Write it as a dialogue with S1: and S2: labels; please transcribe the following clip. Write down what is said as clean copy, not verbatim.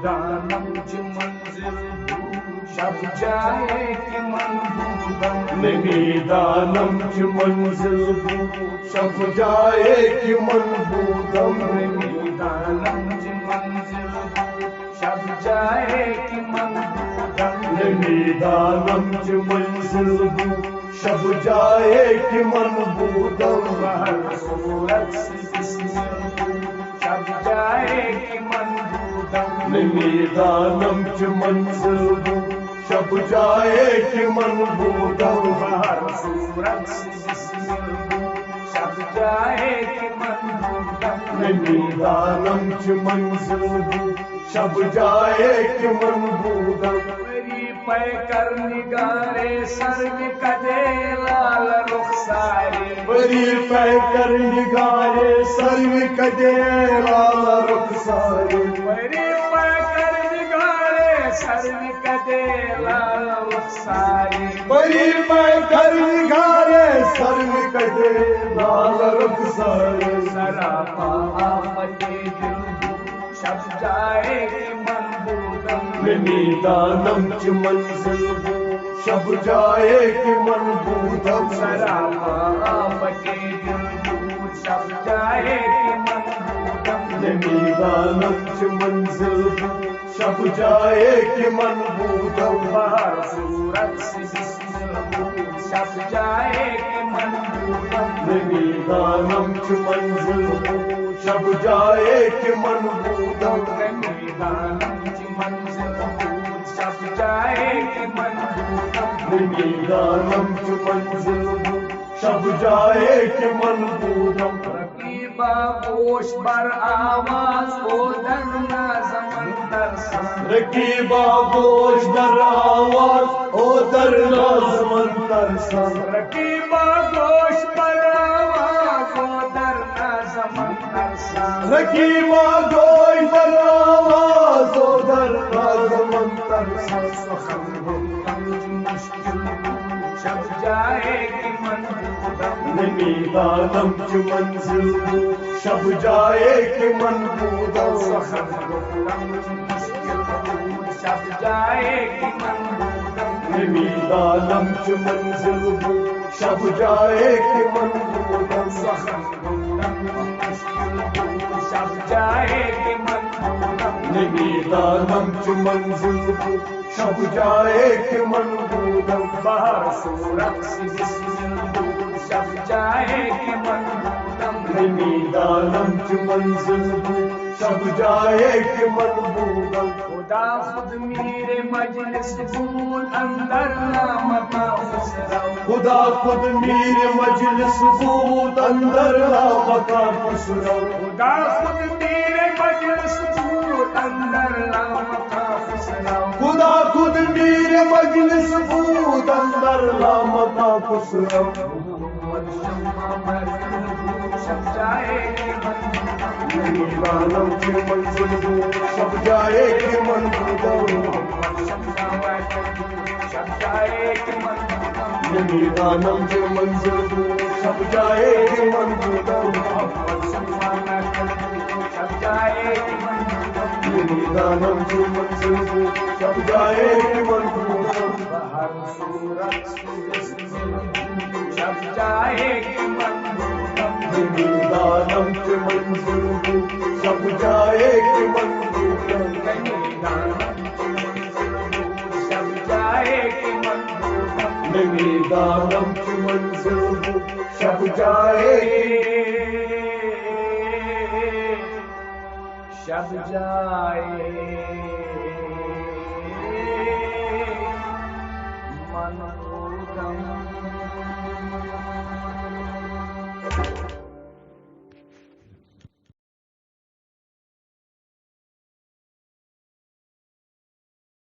S1: میدانم چ منزل شب جائے کہ منبودم
S2: میدانم چ منزل شب جائے کہ منبودم
S1: میدانم چ منزل شب جائے کہ منبودم
S2: میدانم چ منزل شب جائے کہ منبودم
S1: ہر صورت سے جسم شب جائے کہ منبودم
S2: میدانم چ منزل شب جائے کہ منبودم
S1: ہر صورت سے جسم شب جائے کہ منبودم
S2: میدانم چ منزل شب جائے کہ منبودم
S1: میری پے کر نگارے سر میں کدے لال رخسارے
S2: بری پہ کر نگارے سر میں کدے لال رخسارے
S1: میری پے کر نگارے سر میں کدے لال رخسارے
S2: بری پہ کر نگارے سر میں کدے لال رخسارے
S1: سراپا آفت دل شب جائے کہ منبودم
S2: میدانم چ منزل شب جائے کہ منبودم
S1: سراپا آفت دل شب جائے کہ منبودم
S2: میدانم چ منزل شب جائے کہ منبودم
S1: ہر صورت سے جسم شب جائے کہ منبودم
S2: میدانم چ منزل شب جائے کہ منبودم
S1: میدانم چ منزل شب جائے کہ منبودم
S2: میدانم چ منزل شب جائے کہ منبودم
S1: رقیبہ گوش بر آواز او در نازمن ترسم
S2: رقیبہ گوش در آواز او در نازمن ترسم
S1: رقیبہ گوش بر آواز او در نازمن ترسم
S2: رقیبہ گوش در آواز او در نازمن ترسم
S1: سخن گفتن مشکل شب جائے کہ منبودم
S2: میدانم چ منزل شب جائے کہ منبودم
S1: سخن گفتن مشکل شب جائے کہ منبودم
S2: میدانم چ منزل شب جائے کہ منبودم
S1: سخن گفتن مشکل شب جائے کہ منبودم
S2: میدانم چ منزل شب جائے کہ منبودم
S1: بہر صورت سے جسم شب جائے کہ منبودم
S2: میدانم چ منزل شب جائے کہ منبودم
S1: خدا خود میرے مجلس بود اندر لامتا خسرو
S2: خدا خود میر مجلس بود اندر لاپتا خسرو
S1: خدا خود میرے مجلس بود اندر لامتا خسرو
S2: خدا خود میر مجلس بود اندر لامتا خسرو
S1: محمد شمع مرکل شب جائے کہ منبودم
S2: میدانم چ منزل شب جائے کہ منبودم
S1: شب جائے کہ منبودم
S2: میدانم چ منزل شب جائے کہ منبودم
S1: شب جائے کہ منبودم
S2: میدانم چ منزل شب جائے کہ منبودم
S1: ہر صورت سے جسم شب جائے کہ منبودم
S2: میدانم چ منزل شب جائے کہ منبودم
S1: شب جائے کہ منبودم
S2: میدانم چ منزل شب جائے
S1: شب جائے منبودم